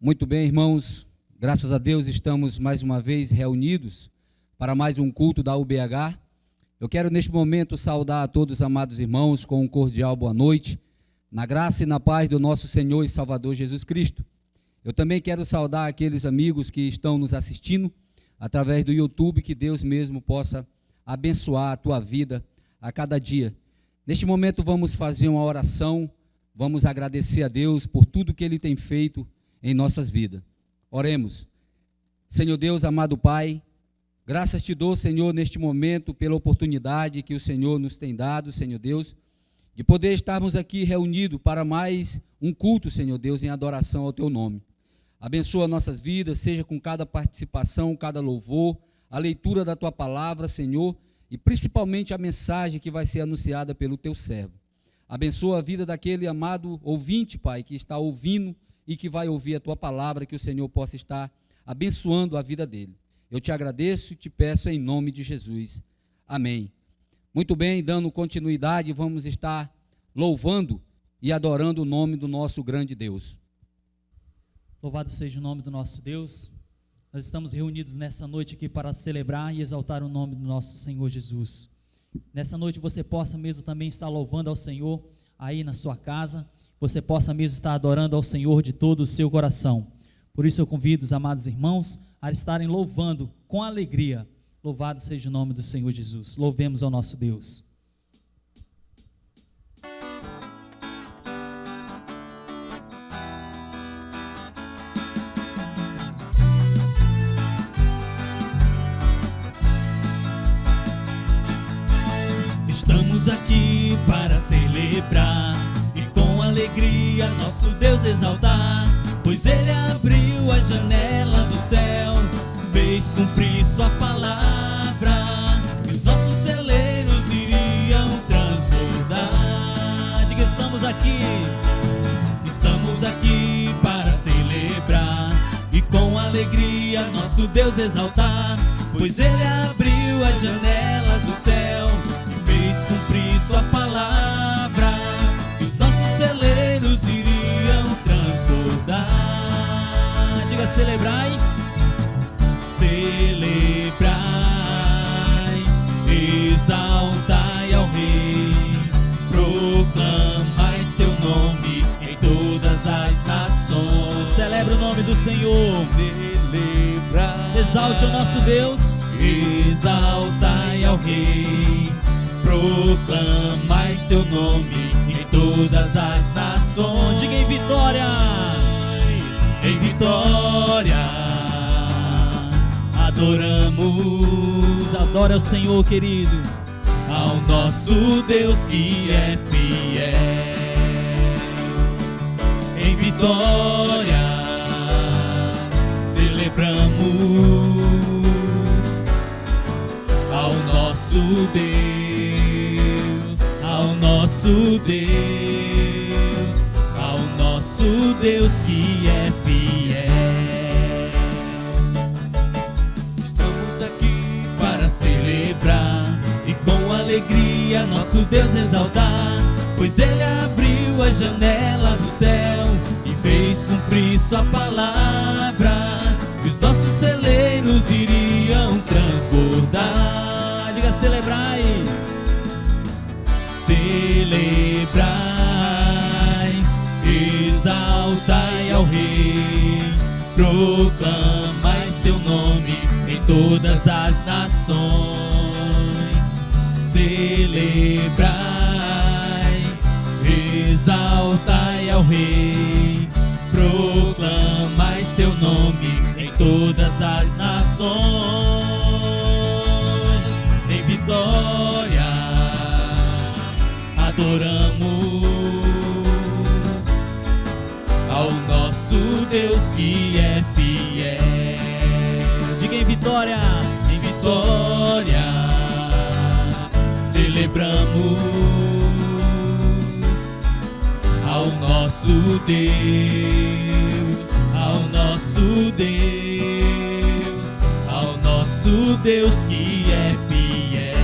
Muito bem, irmãos, graças a Deus estamos mais uma vez reunidos para mais um culto da UBH. Eu quero neste momento saudar a todos os amados irmãos com um cordial boa noite, na graça e na paz do nosso Senhor e Salvador Jesus Cristo. Eu também quero saudar aqueles amigos que estão nos assistindo através do YouTube, que Deus mesmo possa abençoar a tua vida a cada dia. Neste momento vamos fazer uma oração, vamos agradecer a Deus por tudo que Ele tem feito em nossas vidas. Oremos. Senhor Deus, amado Pai, graças te dou, Senhor, neste momento, pela oportunidade que o Senhor nos tem dado, Senhor Deus, de poder estarmos aqui reunidos para mais um culto, Senhor Deus, em adoração ao teu nome. Abençoa nossas vidas, seja com cada participação, cada louvor, a leitura da tua palavra, Senhor, e principalmente a mensagem que vai ser anunciada pelo teu servo. Abençoa a vida daquele amado ouvinte, Pai, que está ouvindo e que vai ouvir a tua palavra, que o Senhor possa estar abençoando a vida dele. Eu te agradeço e te peço em nome de Jesus. Amém. Muito bem, dando continuidade, vamos estar louvando e adorando o nome do nosso grande Deus. Louvado seja o nome do nosso Deus. Nós estamos reunidos nessa noite aqui para celebrar e exaltar o nome do nosso Senhor Jesus. Nessa noite você possa mesmo também estar louvando ao Senhor aí na sua casa, você possa mesmo estar adorando ao Senhor de todo o seu coração. Por isso eu convido os amados irmãos a estarem louvando com alegria. Louvado seja o nome do Senhor Jesus. Louvemos ao nosso Deus. Estamos aqui para celebrar e com alegria nosso Deus exaltar, pois Ele abriu as janelas do céu, fez cumprir sua palavra, e os nossos celeiros iriam transbordar. Diga, estamos aqui para celebrar e com alegria nosso Deus exaltar, pois Ele abriu as janelas do céu, fez cumprir sua palavra, e os nossos celeiros iriam transbordar. Diga, celebrai, celebrai, exaltai ao Rei, proclamai seu nome em todas as nações. Celebre o nome do Senhor. Celebrai, Exalte o nosso Deus. Exaltai ao Rei, proclamai seu nome em todas as nações. Diga, em vitória. Em vitória adoramos. Adora o Senhor, querido, ao nosso Deus que é fiel. Em vitória celebramos ao nosso Deus, ao nosso Deus, ao nosso Deus que é fiel. Estamos aqui para celebrar e com alegria nosso Deus exaltar, pois Ele abriu as janelas do céu e fez cumprir sua palavra, e os nossos celeiros iriam transbordar. Diga, celebrai, celebrai, exaltai ao Rei, proclamai seu nome em todas as nações. Celebrai, exaltai ao Rei, proclamai seu nome em todas as nações. Em vitória adoramos ao nosso Deus que é fiel. diga, em vitória. Em vitória celebramos ao nosso Deus, ao nosso Deus, ao nosso Deus que é fiel.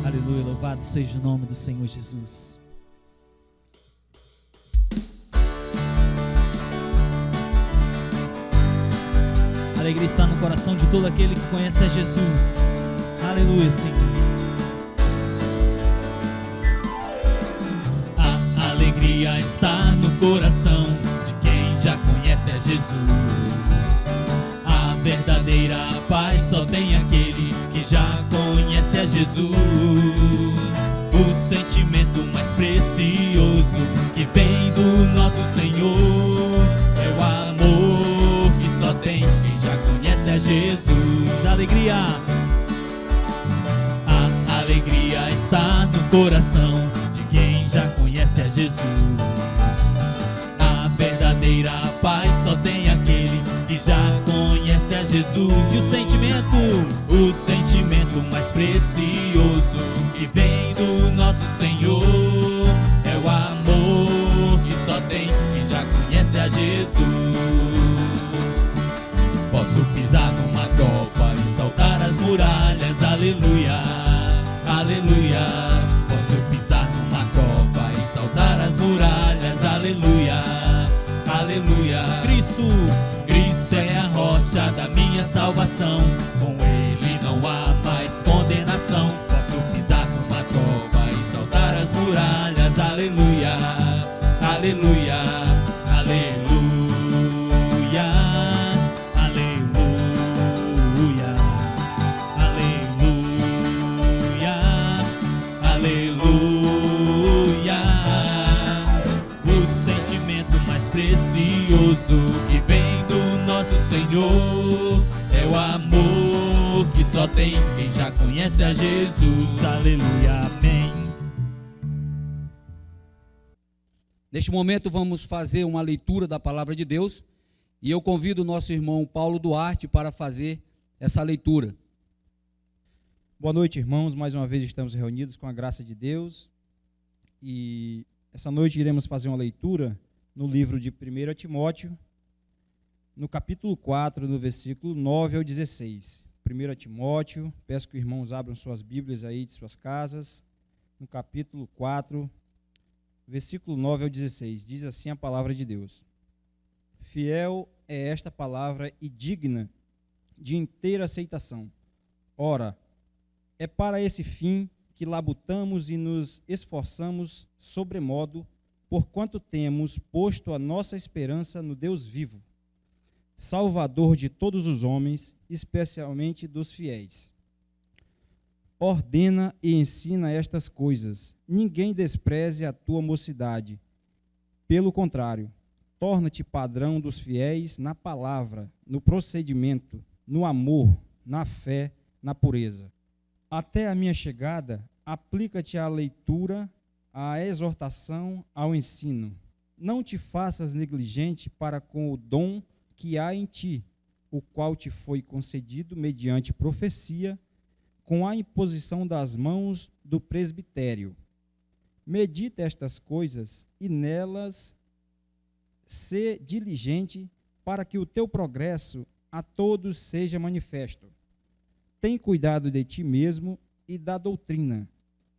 Aleluia, louvado seja o nome do Senhor Jesus. alegria está no coração de todo aquele que conhece a Jesus. Aleluia, Senhor. A alegria está no coração de quem já conhece a Jesus. A verdadeira paz só tem aquele que já conhece a Jesus. O sentimento mais precioso que vem do nosso Senhor é o amor que só tem quem já conhece a Jesus. Alegria. A alegria está no coração de quem já conhece a Jesus. A verdadeira paz só tem aquele que já conhece a Jesus. E o sentimento mais precioso que vem do nosso Senhor é o amor que só tem quem já conhece a Jesus. Posso pisar numa copa e saltar as muralhas, aleluia, aleluia. Posso pisar numa copa e saltar as muralhas, aleluia, aleluia. Cristo é a rocha da minha salvação, com Ele não há mais condenação. Posso pisar numa copa e saltar as muralhas, aleluia, aleluia, aleluia, aleluia, aleluia, aleluia. O sentimento mais precioso que vem do nosso Senhor é o amor que só tem quem já conhece a Jesus. Aleluia, amém. Neste momento vamos fazer uma leitura da palavra de Deus e eu convido o nosso irmão Paulo Duarte para fazer essa leitura. Boa noite, irmãos. Mais uma vez estamos reunidos com a graça de Deus e essa noite iremos fazer uma leitura no livro de 1 Timóteo, no capítulo 4, no versículo 9 ao 16. 1 Timóteo, peço que os irmãos abram suas Bíblias aí de suas casas, no capítulo 4, versículo 9 ao 16. Diz assim a palavra de Deus: Fiel é esta palavra e digna de inteira aceitação. Ora, é para esse fim que labutamos e nos esforçamos sobremodo, porquanto temos posto a nossa esperança no Deus vivo, Salvador de todos os homens, especialmente dos fiéis. Ordena e ensina estas coisas. Ninguém despreze a tua mocidade. Pelo contrário, torna-te padrão dos fiéis na palavra, no procedimento, no amor, na fé, na pureza. Até a minha chegada, aplica-te à leitura, à exortação, ao ensino. Não te faças negligente para com o dom que há em ti, o qual te foi concedido mediante profecia, com a imposição das mãos do presbitério. Medita estas coisas e nelas sê diligente para que o teu progresso a todos seja manifesto. Tem cuidado de ti mesmo e da doutrina.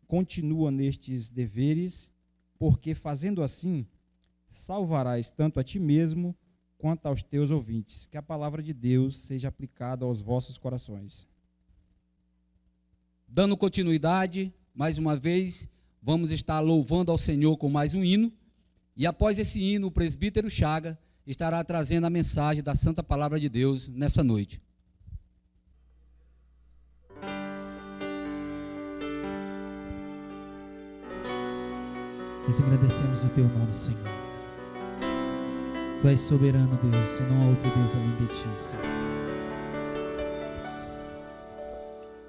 Continua nestes deveres, porque fazendo assim, salvarás tanto a ti mesmo quanto aos teus ouvintes. Que a palavra de Deus seja aplicada aos vossos corações. Dando continuidade, mais uma vez, vamos estar louvando ao Senhor com mais um hino. E após esse hino, o presbítero Chaga estará trazendo a mensagem da Santa Palavra de Deus nessa noite. Nós agradecemos o teu nome, Senhor. Tu és soberano, Deus, e não há outro Deus além de ti, Senhor.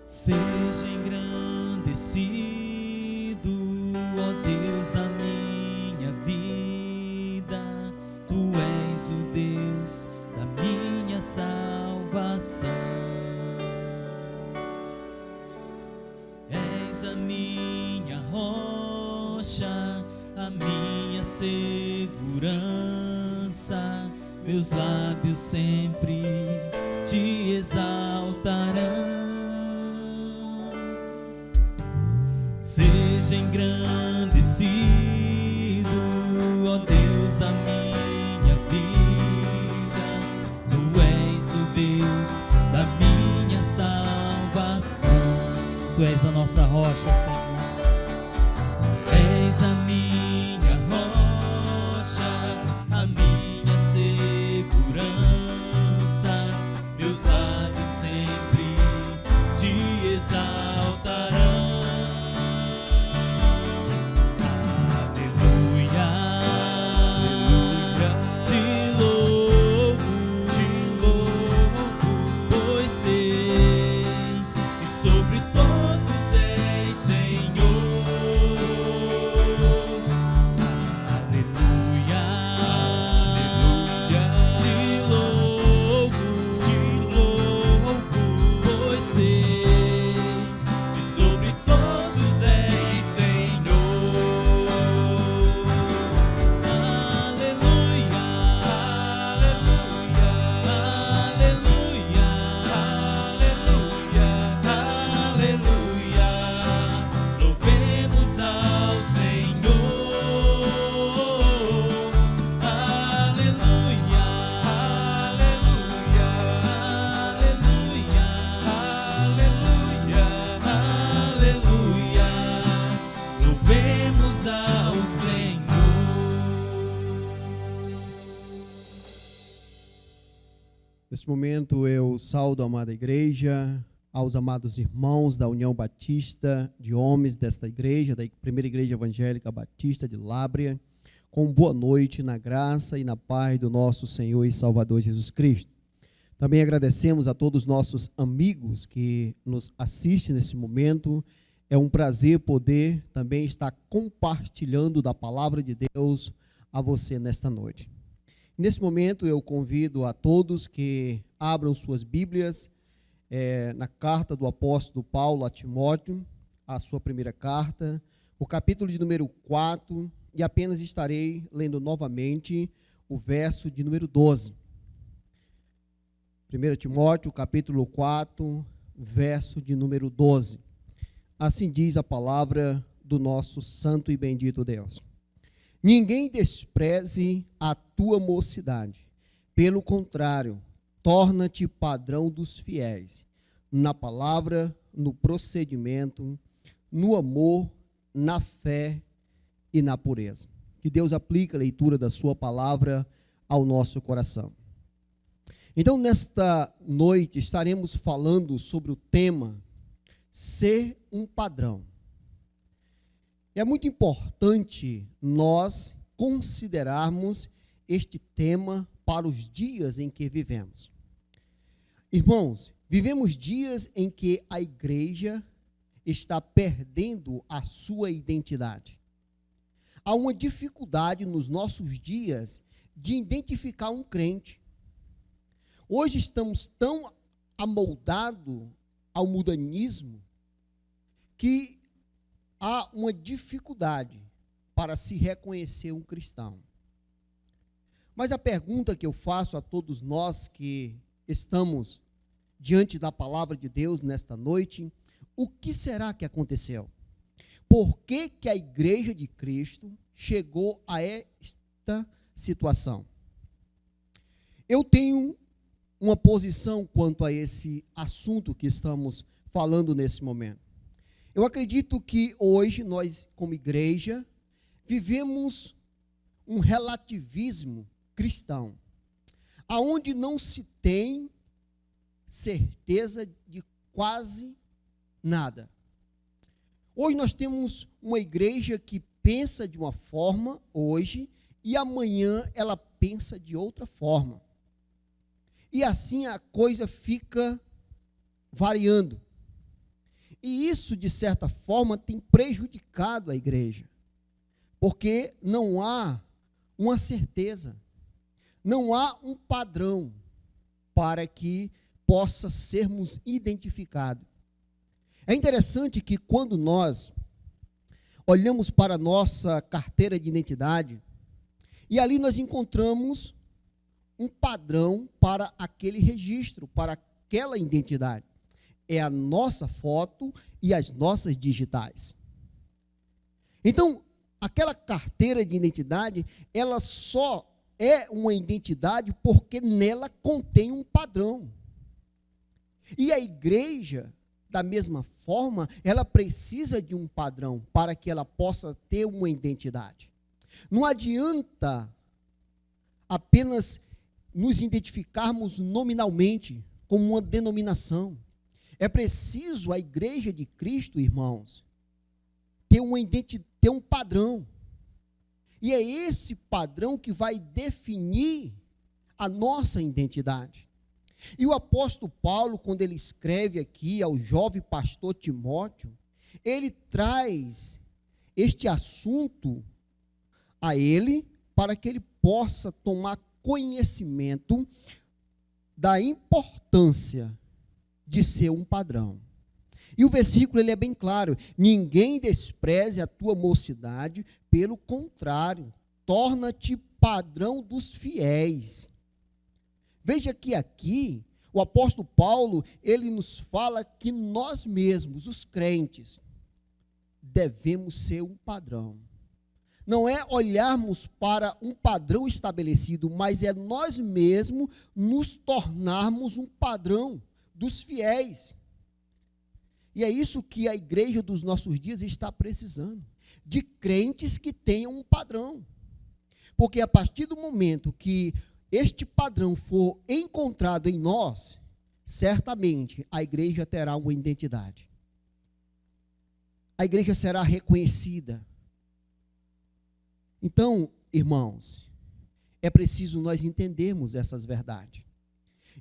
Seja engrandecido, ó Deus da minha vida. Tu és o Deus da minha salvação. És a minha rocha, a minha segurança. Meus lábios sempre te exaltarão. Seja engrandecido, ó Deus da minha vida. Tu és o Deus da minha salvação. Tu és a nossa rocha, Senhor. És a minha rocha, a minha segurança. Meus lábios sempre te exaltarão. Aleluia, te louvo, pois sei que sobre todos és Senhor. Aleluia, te louvo, pois sei que sobre todos és Senhor. Aleluia, aleluia, aleluia, louvemos ao Senhor. Aleluia, aleluia, louvemos ao Senhor. Nesse momento eu saúdo a amada igreja, aos amados irmãos da União Batista de Homens desta igreja, da Primeira Igreja Evangélica Batista de Lábrea, com boa noite na graça e na paz do nosso Senhor e Salvador Jesus Cristo. Também agradecemos a todos os nossos amigos que nos assistem nesse momento. É um prazer poder também estar compartilhando da palavra de Deus a você nesta noite. Nesse momento eu convido a todos que abram suas Bíblias na carta do apóstolo Paulo a Timóteo, a sua primeira carta, o capítulo de número 4, e apenas estarei lendo novamente o verso de número 12. 1 Timóteo, capítulo 4, verso de número 12. Assim diz a palavra do nosso santo e bendito Deus. Ninguém despreze a tua mocidade. Pelo contrário, torna-te padrão dos fiéis, na palavra, no procedimento, no amor, na fé e na pureza. Que Deus aplique a leitura da sua palavra ao nosso coração. Então, nesta noite, estaremos falando sobre o tema ser um padrão. É muito importante nós considerarmos este tema para os dias em que vivemos. Irmãos, vivemos dias em que a igreja está perdendo a sua identidade. Há uma dificuldade nos nossos dias de identificar um crente. Hoje estamos tão amoldados ao mundanismo que há uma dificuldade para se reconhecer um cristão. Mas a pergunta que eu faço a todos nós que estamos diante da palavra de Deus nesta noite, o que será que aconteceu? Por que que a igreja de Cristo chegou a esta situação? Eu tenho uma posição quanto a esse assunto que estamos falando nesse momento. Eu acredito que hoje nós, como igreja, vivemos um relativismo cristão, aonde não se tem certeza de quase nada. Hoje nós temos uma igreja que pensa de uma forma hoje e amanhã ela pensa de outra forma. E assim a coisa fica variando. E isso, de certa forma, tem prejudicado a igreja, porque não há uma certeza, não há um padrão para que possa sermos identificados. É interessante que quando nós olhamos para a nossa carteira de identidade, e ali nós encontramos um padrão para aquele registro, para aquela identidade. É a nossa foto e as nossas digitais. Então, aquela carteira de identidade, ela só é uma identidade porque nela contém um padrão. E a igreja, da mesma forma, ela precisa de um padrão para que ela possa ter uma identidade. Não adianta apenas nos identificarmos nominalmente como uma denominação. É preciso a igreja de Cristo, irmãos, ter um padrão. E é esse padrão que vai definir a nossa identidade. E o apóstolo Paulo, quando ele escreve aqui ao jovem pastor Timóteo, ele traz este assunto a ele para que ele possa tomar conhecimento da importância de ser um padrão. E o versículo ele é bem claro: ninguém despreze a tua mocidade, pelo contrário, torna-te padrão dos fiéis. Veja que aqui, o apóstolo Paulo, ele nos fala que nós mesmos, os crentes, devemos ser um padrão. Não é olharmos para um padrão estabelecido, mas é nós mesmos nos tornarmos um padrão dos fiéis. E é isso que a igreja dos nossos dias está precisando, de crentes que tenham um padrão. Porque a partir do momento que este padrão for encontrado em nós, certamente a igreja terá uma identidade. A igreja será reconhecida. Então, irmãos, é preciso nós entendermos essas verdades.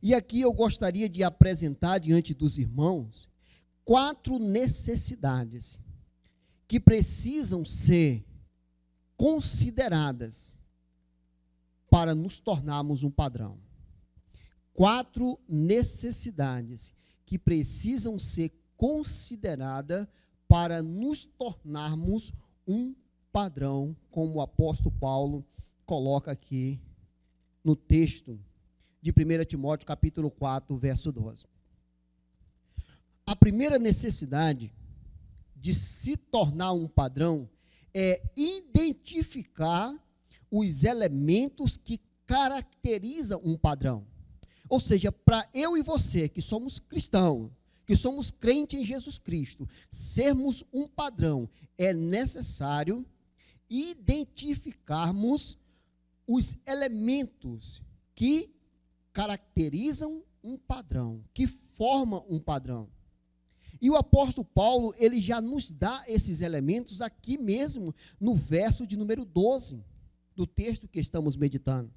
E aqui eu gostaria de apresentar diante dos irmãos 4 necessidades que precisam ser consideradas para nos tornarmos um padrão. 4 necessidades que precisam ser consideradas para nos tornarmos um padrão, como o apóstolo Paulo coloca aqui no texto de 1 Timóteo capítulo 4, verso 12. A primeira necessidade de se tornar um padrão é identificar os elementos que caracterizam um padrão. Ou seja, para eu e você, que somos cristãos, que somos crentes em Jesus Cristo, sermos um padrão, é necessário identificarmos os elementos que caracterizam um padrão, que formam um padrão. E o apóstolo Paulo, ele já nos dá esses elementos aqui mesmo, no verso de número 12, do texto que estamos meditando.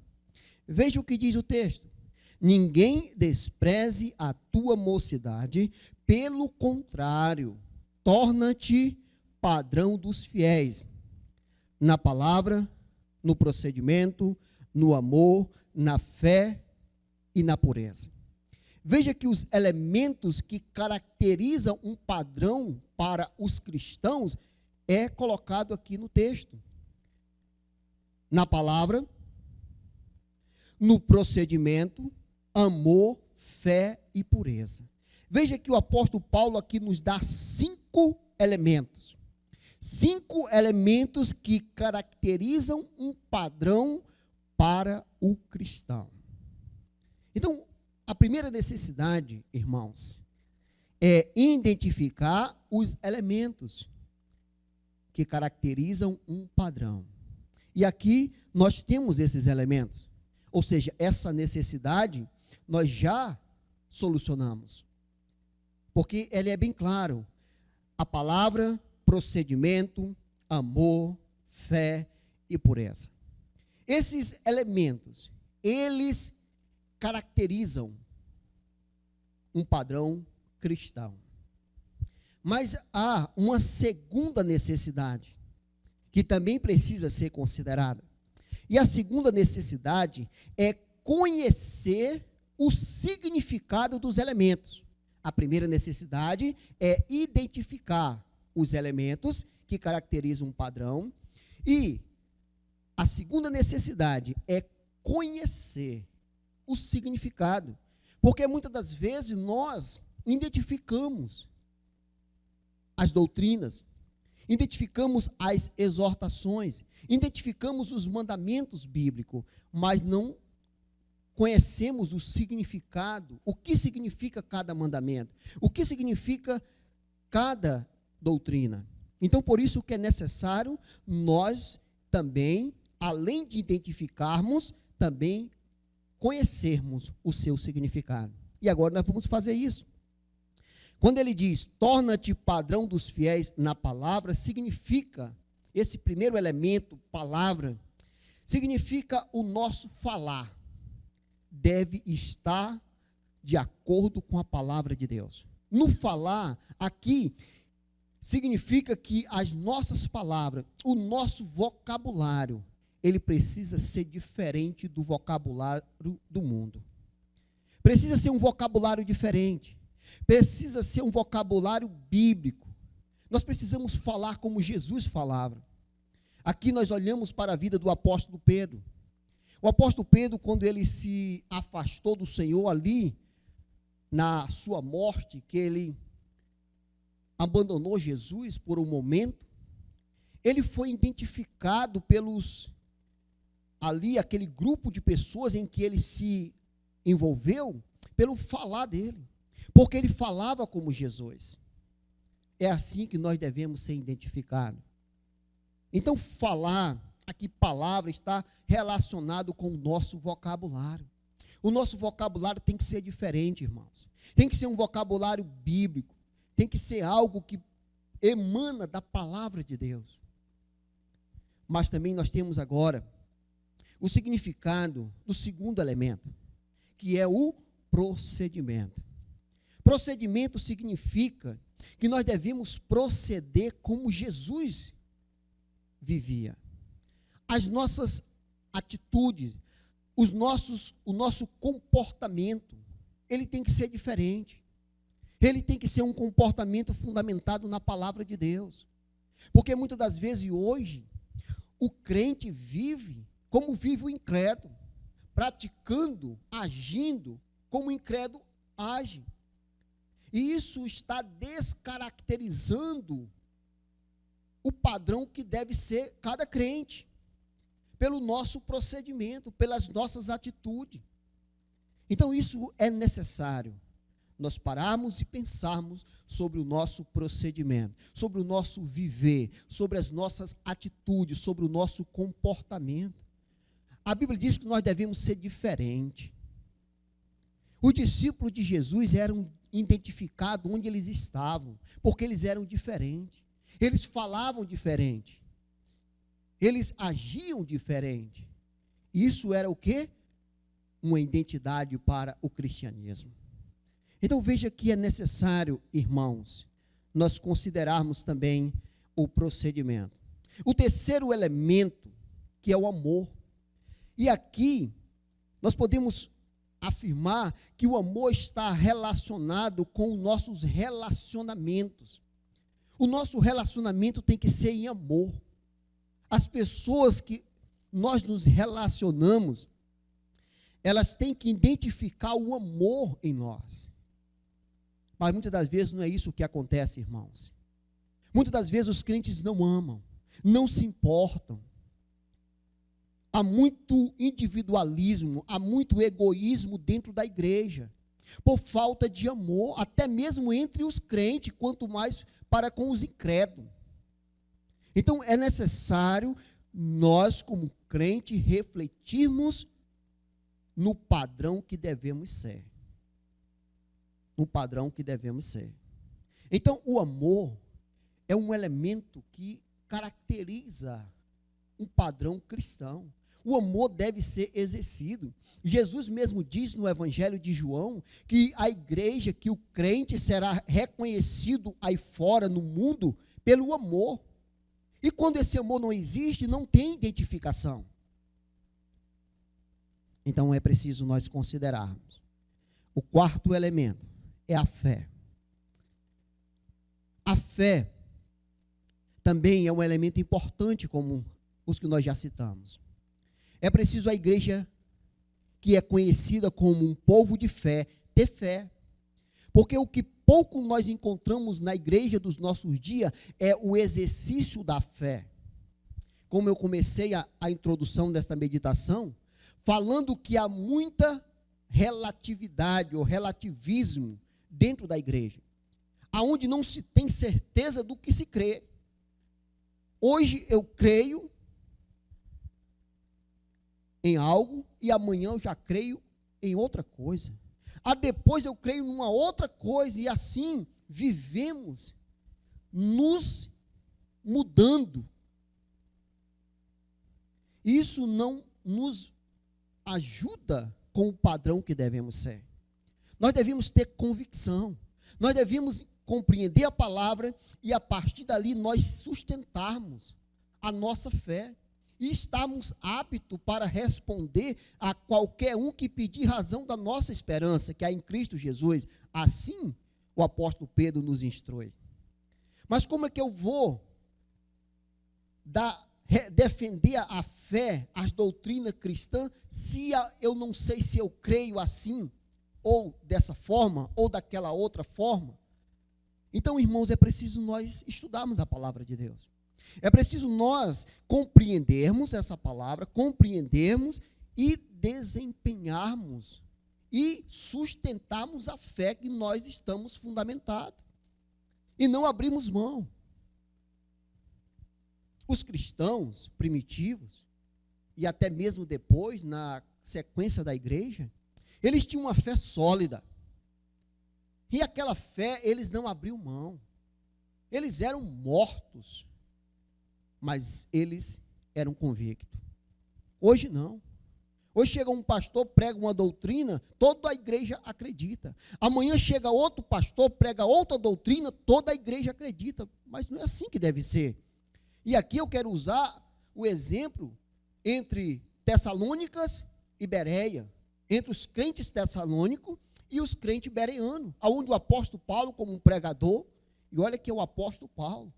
Veja o que diz o texto: ninguém despreze a tua mocidade, pelo contrário, torna-te padrão dos fiéis, na palavra, no procedimento, no amor, na fé e na pureza. Veja que os elementos que caracterizam um padrão para os cristãos é colocado aqui no texto. Na palavra, no procedimento, amor, fé e pureza. Veja que o apóstolo Paulo aqui nos dá 5 elementos. 5 elementos que caracterizam um padrão para o cristão. Então, a primeira necessidade, irmãos, é identificar os elementos que caracterizam um padrão. E aqui nós temos esses elementos. Ou seja, essa necessidade nós já solucionamos. Porque ele é bem claro. A palavra, procedimento, amor, fé e pureza. Esses elementos, eles caracterizam um padrão cristão. Mas há uma segunda necessidade que também precisa ser considerada. E a segunda necessidade é conhecer o significado dos elementos. A primeira necessidade é identificar os elementos que caracterizam um padrão. E a segunda necessidade é conhecer o significado. Porque muitas das vezes nós identificamos as doutrinas, identificamos as exortações, identificamos os mandamentos bíblicos, mas não conhecemos o significado, o que significa cada mandamento, o que significa cada doutrina. Então, por isso que é necessário nós também, além de identificarmos, também conhecermos o seu significado. E agora nós vamos fazer isso. Quando ele diz, torna-te padrão dos fiéis na palavra, significa, esse primeiro elemento, palavra, significa o nosso falar deve estar de acordo com a palavra de Deus. No falar, aqui, significa que as nossas palavras, o nosso vocabulário, ele precisa ser diferente do vocabulário do mundo. Precisa ser um vocabulário diferente. Precisa ser um vocabulário bíblico. Nós precisamos falar como Jesus falava. Aqui nós olhamos para a vida do apóstolo Pedro. O apóstolo Pedro, quando ele se afastou do Senhor ali, na sua morte, que ele abandonou Jesus por um momento, ele foi identificado pelos, ali, aquele grupo de pessoas em que ele se envolveu, pelo falar dele, porque ele falava como Jesus. É assim que nós devemos ser identificados. Então, falar, aqui palavra, está relacionado com o nosso vocabulário. O nosso vocabulário tem que ser diferente, irmãos. Tem que ser um vocabulário bíblico. Tem que ser algo que emana da palavra de Deus. Mas também nós temos agora o significado do segundo elemento, que é o procedimento. Procedimento significa que nós devemos proceder como Jesus vivia. As nossas atitudes, o nosso comportamento, ele tem que ser diferente. Ele tem que ser um comportamento fundamentado na palavra de Deus. Porque muitas das vezes hoje, o crente vive como vive o incrédulo, praticando, agindo como o incrédulo age. E isso está descaracterizando o padrão que deve ser cada crente, pelo nosso procedimento, pelas nossas atitudes. Então isso é necessário, nós pararmos e pensarmos sobre o nosso procedimento, sobre o nosso viver, sobre as nossas atitudes, sobre o nosso comportamento. A Bíblia diz que nós devemos ser diferentes. Os discípulos de Jesus eram identificados onde eles estavam, porque eles eram diferentes. Eles falavam diferente. Eles agiam diferente. Isso era o quê? Uma identidade para o cristianismo. Então veja que é necessário, irmãos, nós considerarmos também o procedimento. O terceiro elemento, que é o amor. E aqui nós podemos afirmar que o amor está relacionado com os nossos relacionamentos. O nosso relacionamento tem que ser em amor. As pessoas que nós nos relacionamos, elas têm que identificar o amor em nós. Mas muitas das vezes não é isso que acontece, irmãos. Muitas das vezes os crentes não amam, não se importam. Há muito individualismo, há muito egoísmo dentro da igreja, por falta de amor, até mesmo entre os crentes, quanto mais para com os incrédulos. Então é necessário nós, como crente, refletirmos no padrão que devemos ser. No padrão que devemos ser. Então o amor é um elemento que caracteriza um padrão cristão. O amor deve ser exercido. Jesus mesmo diz no Evangelho de João que a igreja, que o crente será reconhecido aí fora no mundo pelo amor. E quando esse amor não existe, não tem identificação. Então é preciso nós considerarmos. O quarto elemento é a fé. A fé também é um elemento importante como os que nós já citamos. É preciso a igreja, que é conhecida como um povo de fé, ter fé. Porque o que pouco nós encontramos na igreja dos nossos dias é o exercício da fé. Como eu comecei a introdução desta meditação, falando que há muita relatividade ou relativismo dentro da igreja, aonde não se tem certeza do que se crê. Hoje eu creio em algo e amanhã eu já creio em outra coisa. Depois eu creio numa outra coisa, e assim vivemos nos mudando. Isso não nos ajuda com o padrão que devemos ser. Nós devemos ter convicção, nós devemos compreender a palavra e a partir dali nós sustentarmos a nossa fé e estarmos aptos para responder a qualquer um que pedir razão da nossa esperança, que é em Cristo Jesus. Assim o apóstolo Pedro nos instrui. Mas como é que eu vou defender a fé, as doutrinas cristãs, se eu não sei se eu creio assim, ou dessa forma, ou daquela outra forma? Então, irmãos, é preciso nós estudarmos a palavra de Deus. É preciso nós compreendermos essa palavra, compreendermos e desempenharmos e sustentarmos a fé que nós estamos fundamentados. E não abrimos mão. Os cristãos primitivos, e até mesmo depois, na sequência da igreja, eles tinham uma fé sólida. E aquela fé, eles não abriam mão. Eles eram mortos, mas eles eram convictos. Hoje não. Hoje chega um pastor, prega uma doutrina, toda a igreja acredita. Amanhã chega outro pastor, prega outra doutrina, toda a igreja acredita. Mas não é assim que deve ser. E aqui eu quero usar o exemplo entre Tessalônicas e Bereia, entre os crentes tessalônicos e os crentes bereanos, onde o apóstolo Paulo, como um pregador, e olha que é o apóstolo Paulo,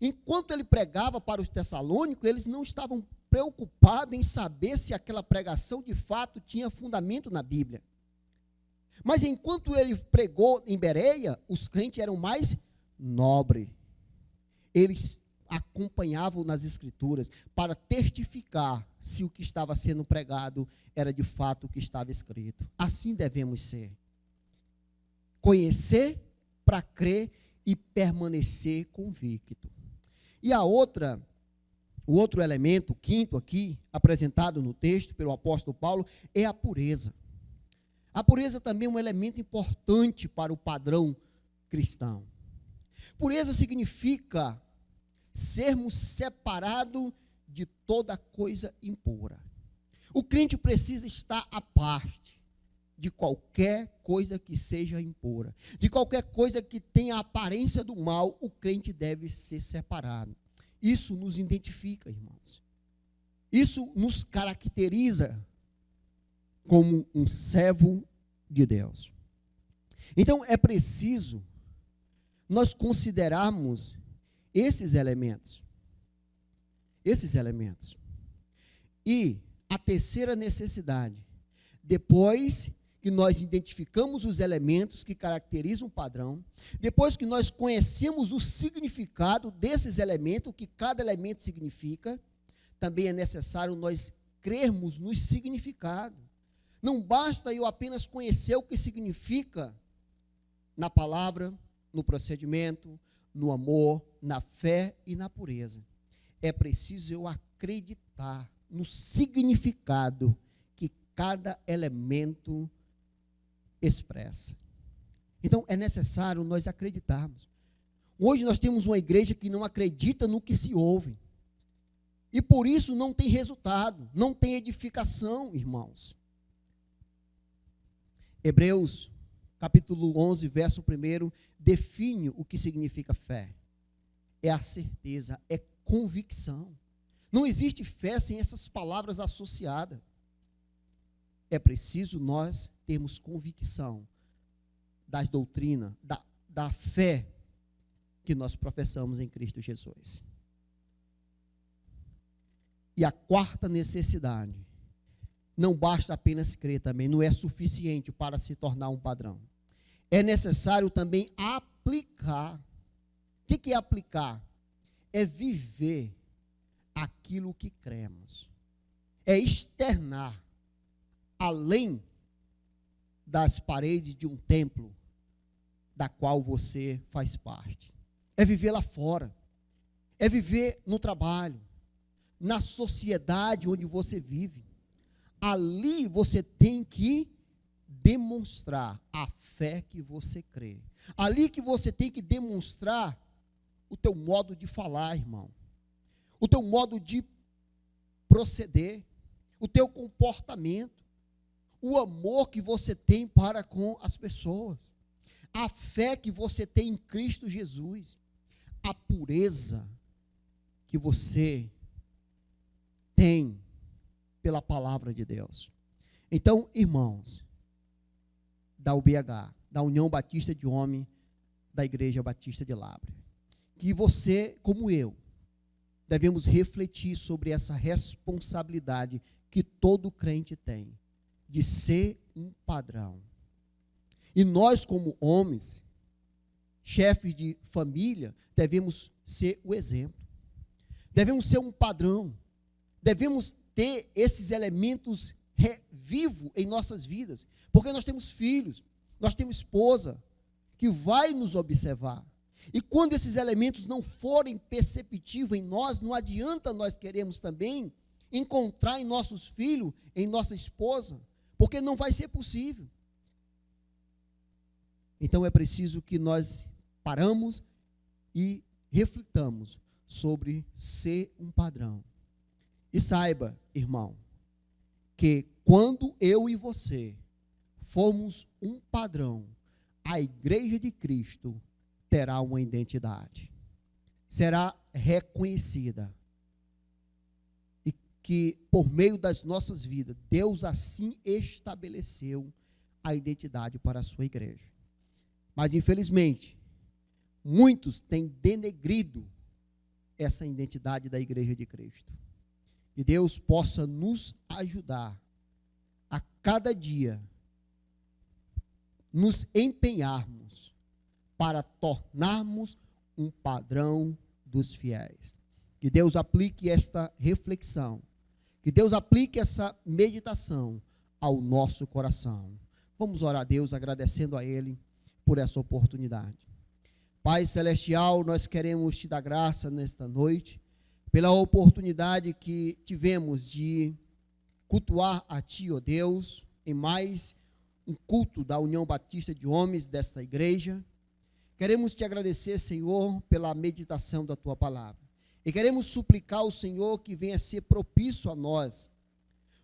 enquanto ele pregava para os tessalônicos, eles não estavam preocupados em saber se aquela pregação de fato tinha fundamento na Bíblia. Mas enquanto ele pregou em Bereia, os crentes eram mais nobres. Eles acompanhavam nas Escrituras para testificar se o que estava sendo pregado era de fato o que estava escrito. Assim devemos ser. Conhecer para crer e permanecer convicto. E o outro elemento, o quinto aqui, apresentado no texto pelo apóstolo Paulo, é a pureza. A pureza também é um elemento importante para o padrão cristão. Pureza significa sermos separados de toda coisa impura. O crente precisa estar à parte de qualquer coisa que seja impura, de qualquer coisa que tenha a aparência do mal. O crente deve ser separado. Isso nos identifica, irmãos. Isso nos caracteriza como um servo de Deus. Então, é preciso nós considerarmos esses elementos. E a terceira necessidade, depois que nós identificamos os elementos que caracterizam o padrão, depois que nós conhecemos o significado desses elementos, o que cada elemento significa, também é necessário nós crermos nos significados. Não basta eu apenas conhecer o que significa na palavra, no procedimento, no amor, na fé e na pureza. É preciso eu acreditar no significado que cada elemento expressa. Então, é necessário nós acreditarmos. Hoje nós temos uma igreja que não acredita no que se ouve. E por isso não tem resultado, não tem edificação, irmãos. Hebreus, capítulo 11, verso 1, define o que significa fé. É a certeza, é convicção. Não existe fé sem essas palavras associadas. É preciso nós termos convicção das doutrinas, da fé que nós professamos em Cristo Jesus. E a quarta necessidade, não basta apenas crer também, não é suficiente para se tornar um padrão. É necessário também aplicar. O que é aplicar? É viver aquilo que cremos. É externar além das paredes de um templo da qual você faz parte. É viver lá fora. É viver no trabalho, na sociedade onde você vive. Ali você tem que demonstrar a fé que você crê. Ali que você tem que demonstrar o teu modo de falar, irmão. O teu modo de proceder, o teu comportamento, o amor que você tem para com as pessoas, a fé que você tem em Cristo Jesus, a pureza que você tem pela palavra de Deus. Então, irmãos, da UBH, da União Batista de Homem, da Igreja Batista de Lábrea, que você, como eu, devemos refletir sobre essa responsabilidade que todo crente tem, de ser um padrão. E nós, como homens, chefes de família, devemos ser o exemplo. Devemos ser um padrão. Devemos ter esses elementos vivos em nossas vidas. Porque nós temos filhos, nós temos esposa, que vai nos observar. E quando esses elementos não forem perceptíveis em nós, não adianta nós queremos também encontrar em nossos filhos, em nossa esposa, porque não vai ser possível. Então é preciso que nós paramos e reflitamos sobre ser um padrão. E saiba, irmão, que quando eu e você formos um padrão, a Igreja de Cristo terá uma identidade. Será reconhecida. E que por meio das nossas vidas, Deus assim estabeleceu a identidade para a sua igreja. Mas infelizmente, muitos têm denegrido essa identidade da Igreja de Cristo. Que Deus possa nos ajudar a cada dia nos empenharmos para tornarmos um padrão dos fiéis. Que Deus aplique esta reflexão, que Deus aplique essa meditação ao nosso coração. Vamos orar a Deus agradecendo a Ele por essa oportunidade. Pai Celestial, nós queremos te dar graça nesta noite, pela oportunidade que tivemos de cultuar a Ti, ó Deus, em mais um culto da União Batista de Homens desta igreja. Queremos te agradecer, Senhor, pela meditação da Tua palavra. E queremos suplicar ao Senhor que venha ser propício a nós,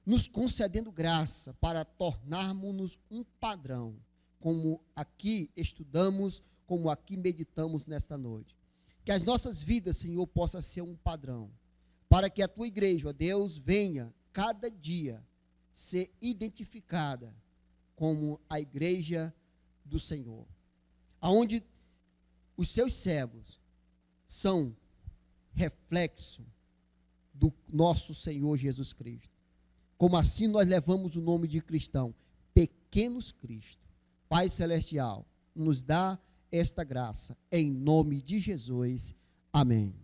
nos concedendo graça para tornarmos-nos um padrão, como aqui estudamos, como aqui meditamos nesta noite. Que as nossas vidas, Senhor, possa ser um padrão, para que a Tua igreja, ó Deus, venha cada dia ser identificada como a igreja do Senhor, aonde os seus servos são reflexo do nosso Senhor Jesus Cristo. Como assim nós levamos o nome de cristão, pequenos Cristo. Pai Celestial, nos dá esta graça, em nome de Jesus. Amém.